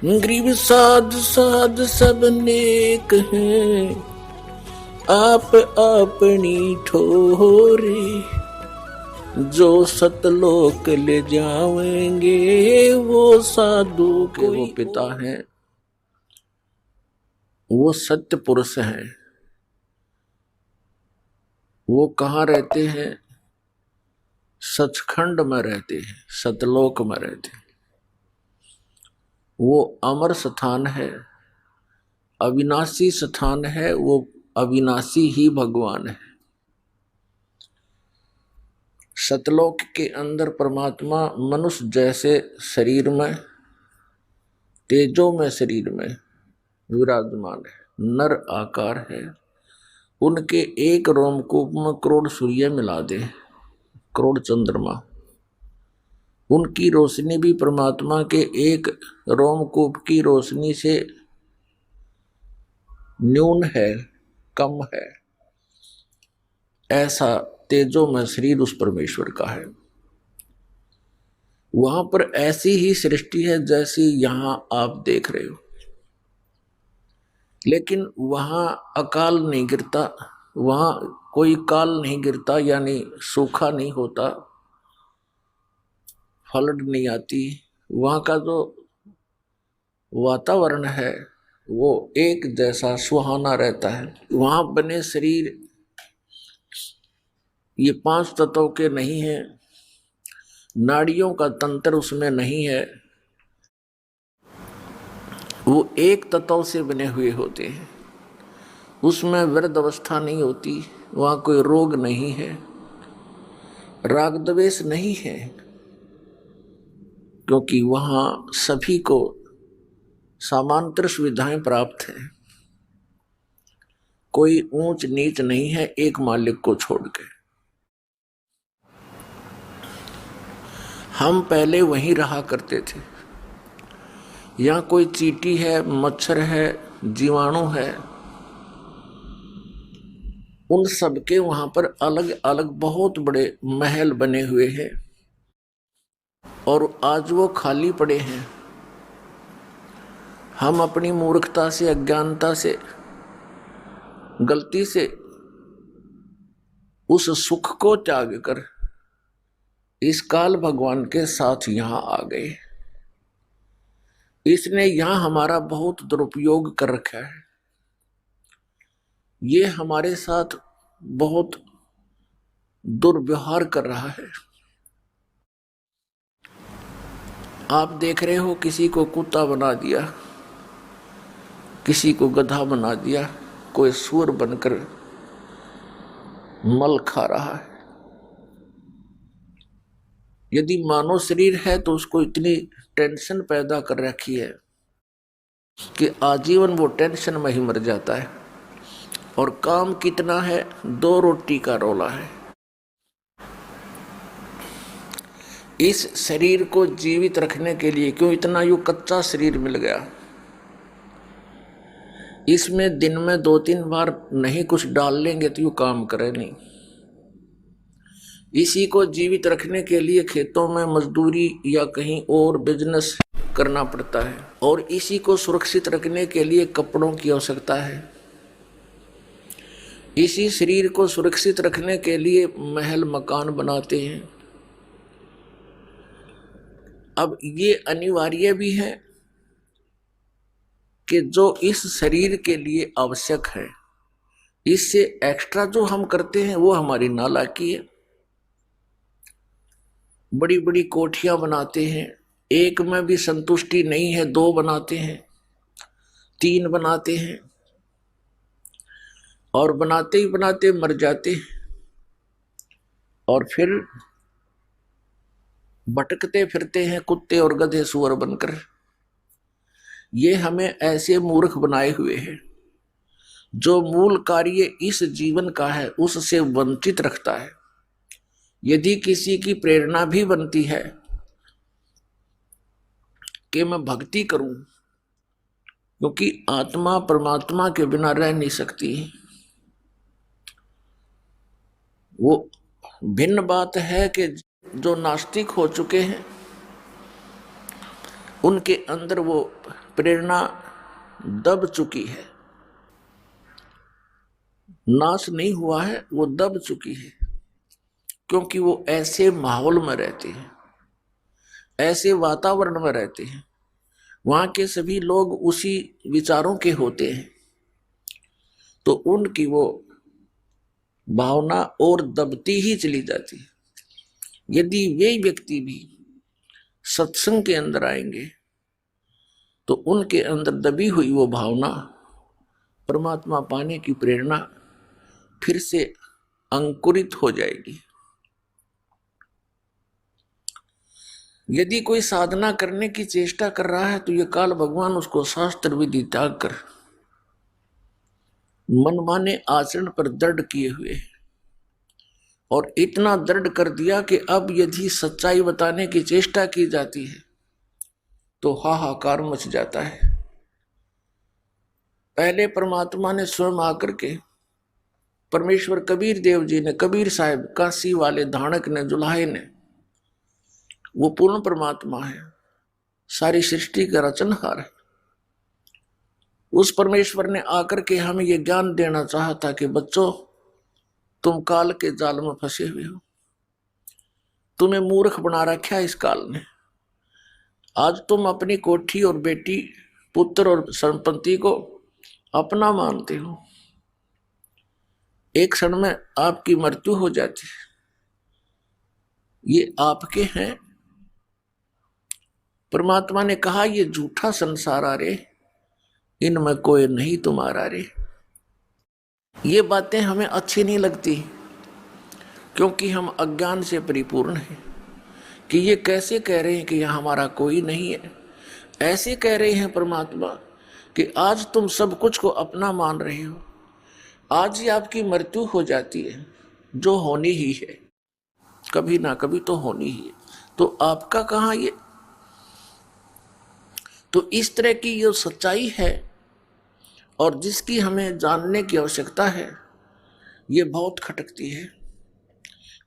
Grieve साध साध सब नेक हैं, आप अपनी ठोरे। जो सतलोक ले जाएंगे वो साधु के वो पिता हैं, वो सत्य पुरुष हैं। वो कहाँ रहते हैं? सचखंड में रहते हैं, सतलोक में रहते हैं। वो अमर स्थान है, अविनाशी स्थान है। वो अविनाशी ही भगवान है। सतलोक के अंदर परमात्मा मनुष्य जैसे शरीर में, तेजोमय शरीर में विराजमान है, नर आकार है। उनके एक रोमकूप में करोड़ सूर्य मिला दे, करोड़ चंद्रमा। उनकी रोशनी भी परमात्मा के एक रोमकूप की रोशनी से न्यून है, कम है। ऐसा तेजोमय शरीर उस परमेश्वर का है। वहां पर ऐसी ही सृष्टि है जैसी यहां आप देख रहे हो, लेकिन वहां अकाल नहीं गिरता, वहां कोई काल नहीं गिरता, यानी सूखा नहीं होता, फ्लड नहीं आती। वहां का जो वातावरण है वो एक जैसा सुहाना रहता है। वहां बने शरीर ये पांच तत्वों के नहीं है, नाड़ियों का तंत्र उसमें नहीं है। वो एक तत्व से बने हुए होते हैं। उसमें वृद्ध अवस्था नहीं होती, वहां कोई रोग नहीं है, राग द्वेष नहीं है, क्योंकि वहां सभी को समांतर सुविधाएं प्राप्त है। कोई ऊंच नीच नहीं है एक मालिक को छोड़ के। हम पहले वहीं रहा करते थे। यहाँ कोई चींटी है, मच्छर है, जीवाणु है, उन सबके वहां पर अलग अलग बहुत बड़े महल बने हुए हैं और आज वो खाली पड़े हैं। हम अपनी मूर्खता से, अज्ञानता से, गलती से उस सुख को त्याग कर इस काल भगवान के साथ यहां आ गए। इसने यहां हमारा बहुत दुरुपयोग कर रखा है। ये हमारे साथ बहुत दुर्व्यवहार कर रहा है। आप देख रहे हो, किसी को कुत्ता बना दिया, किसी को गधा बना दिया, कोई सूअर बनकर मल खा रहा है। यदि मानव शरीर है तो उसको इतनी टेंशन पैदा कर रखी है कि आजीवन वो टेंशन में ही मर जाता है। और काम कितना है, 2 रोटी का रोला है। इस शरीर को जीवित रखने के लिए क्यों इतना यूं कच्चा शरीर मिल गया। इसमें दिन में 2-3 बार नहीं कुछ डाल लेंगे तो यूं काम करे नहीं। इसी को जीवित रखने के लिए खेतों में मजदूरी या कहीं और बिजनेस करना पड़ता है, और इसी को सुरक्षित रखने के लिए कपड़ों की आवश्यकता है। इसी शरीर को सुरक्षित रखने के लिए महल मकान बनाते हैं। अब ये अनिवार्य भी है कि जो इस शरीर के लिए आवश्यक है, इससे एक्स्ट्रा जो हम करते हैं वो हमारी नालायकी है। बड़ी बड़ी कोठियां बनाते हैं, एक में भी संतुष्टि नहीं है, 2 बनाते हैं, 3 बनाते हैं, और बनाते ही बनाते मर जाते हैं, और फिर भटकते फिरते हैं कुत्ते और गधे सुअर बनकर। ये हमें ऐसे मूर्ख बनाए हुए हैं। जो मूल कार्य इस जीवन का है उससे वंचित रखता है। यदि किसी की प्रेरणा भी बनती है कि मैं भक्ति करूं, क्योंकि आत्मा परमात्मा के बिना रह नहीं सकती, वो भिन्न बात है कि जो नास्तिक हो चुके हैं उनके अंदर वो प्रेरणा दब चुकी है, नाश नहीं हुआ है, वो दब चुकी है, क्योंकि वो ऐसे माहौल में रहते हैं, ऐसे वातावरण में रहते हैं, वहां के सभी लोग उसी विचारों के होते हैं, तो उनकी वो भावना और दबती ही चली जाती है। यदि वे व्यक्ति भी सत्संग के अंदर आएंगे तो उनके अंदर दबी हुई वो भावना, परमात्मा पाने की प्रेरणा फिर से अंकुरित हो जाएगी। यदि कोई साधना करने की चेष्टा कर रहा है तो ये काल भगवान उसको शास्त्र विधि त्याग कर मनमाने आचरण पर दृढ़ किए हुए है, और इतना दृढ़ कर दिया कि अब यदि सच्चाई बताने की चेष्टा की जाती है तो हाहाकार मच जाता है। पहले परमात्मा ने स्वयं आकर के, परमेश्वर कबीर देव जी ने, कबीर साहब, काशी वाले धाणक ने, जुलाहे ने, वो पूर्ण परमात्मा है, सारी सृष्टि का रचनहार है। उस परमेश्वर ने आकर के हमें ये ज्ञान देना चाहता कि बच्चों, तुम काल के जाल में फंसे हुए हो, तुम्हें मूर्ख बना रखा है इस काल ने। आज तुम अपनी कोठी और बेटी, पुत्र और संपत्ति को अपना मानते हो, एक क्षण में आपकी मृत्यु हो जाती है, ये आपके हैं। परमात्मा ने कहा ये झूठा संसार आ रे, इनमें कोई नहीं तुम्हारा रे। ये बातें हमें अच्छी नहीं लगती, क्योंकि हम अज्ञान से परिपूर्ण हैं कि ये कैसे कह रहे हैं कि यहाँ हमारा कोई नहीं है। ऐसे कह रहे हैं परमात्मा कि आज तुम सब कुछ को अपना मान रहे हो, आज ही आपकी मृत्यु हो जाती है, जो होनी ही है, कभी ना कभी तो होनी ही है, तो आपका कहाँ ये। तो इस तरह की जो सच्चाई है और जिसकी हमें जानने की आवश्यकता है, ये बहुत खटकती है।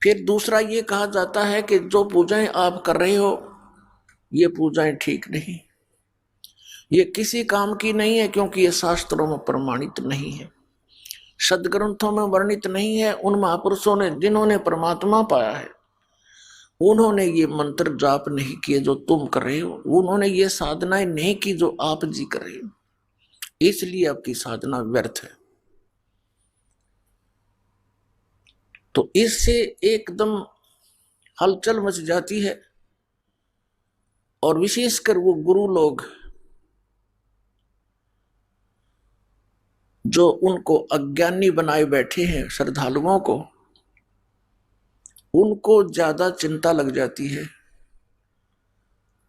फिर दूसरा ये कहा जाता है कि जो पूजाएं आप कर रहे हो, ये पूजाएं ठीक नहीं, ये किसी काम की नहीं है, क्योंकि ये शास्त्रों में प्रमाणित नहीं है, सदग्रंथों में वर्णित नहीं है। उन महापुरुषों ने जिन्होंने परमात्मा पाया है, उन्होंने ये मंत्र जाप नहीं किए जो तुम कर रहे हो, उन्होंने ये साधनाएं नहीं की जो आप जी कर रहे हो, इसलिए आपकी साधना व्यर्थ है। तो इससे एकदम हलचल मच जाती है, और विशेषकर वो गुरु लोग जो उनको अज्ञानी बनाए बैठे हैं, श्रद्धालुओं को, उनको ज्यादा चिंता लग जाती है,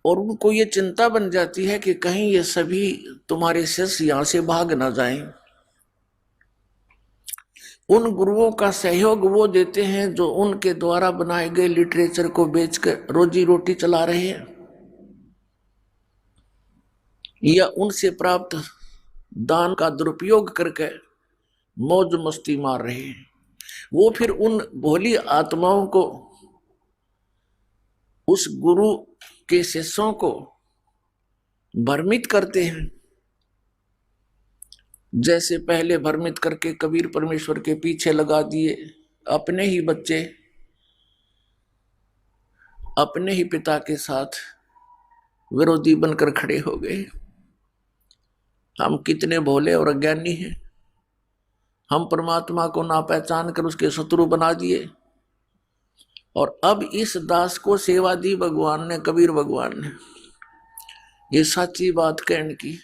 और उनको ये चिंता बन जाती है कि कहीं ये सभी तुम्हारे शिष्य यहां से भाग ना जाएं। उन गुरुओं का सहयोग वो देते हैं जो उनके द्वारा बनाए गए लिटरेचर को बेचकर रोजी रोटी चला रहे हैं, या उनसे प्राप्त दान का दुरुपयोग करके मौज मस्ती मार रहे हैं। वो फिर उन भोली आत्माओं को, उस गुरु के शिष्यों को भ्रमित करते हैं, जैसे पहले भ्रमित करके कबीर परमेश्वर के पीछे लगा दिए, अपने ही बच्चे अपने ही पिता के साथ विरोधी बनकर खड़े हो गए। हम कितने भोले और अज्ञानी हैं, हम परमात्मा को ना पहचान कर उसके शत्रु बना दिए, और अब इस दास को सेवा दी भगवान ने, कबीर भगवान ने, ये सच्ची बात कहने की।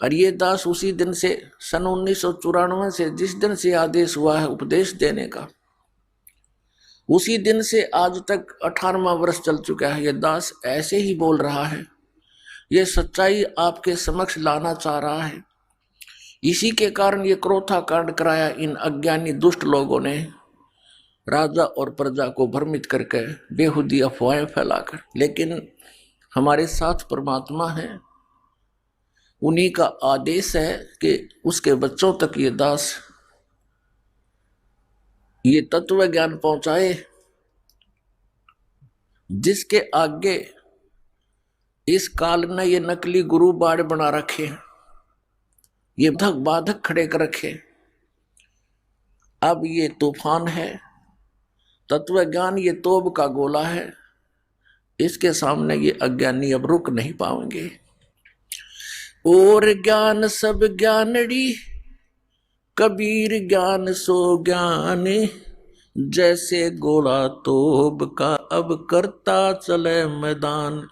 और ये दास उसी दिन से, सन 1994 से, जिस दिन से आदेश हुआ है उपदेश देने का, उसी दिन से आज तक 18वां वर्ष चल चुका है, ये दास ऐसे ही बोल रहा है, ये सच्चाई आपके समक्ष लाना चाह रहा है। इसी के कारण ये क्रोथा कांड कराया इन अज्ञानी दुष्ट लोगों ने, राजा और प्रजा को भ्रमित करके बेहुदी अफवाहें फैलाकर। लेकिन हमारे साथ परमात्मा है, उन्हीं का आदेश है कि उसके बच्चों तक ये दास ये तत्व ज्ञान पहुंचाए, जिसके आगे इस काल ने ये नकली गुरु बाड़ बना रखे, ये धक बाधक खड़े कर रखे। अब ये तूफान है, तत्व ज्ञान ये तोब का गोला है, इसके सामने ये अज्ञानी अब रुक नहीं पाएंगे। और ज्ञान सब ज्ञानड़ी, कबीर ज्ञान सो ज्ञान, जैसे गोला तोब का अब करता चले मैदान।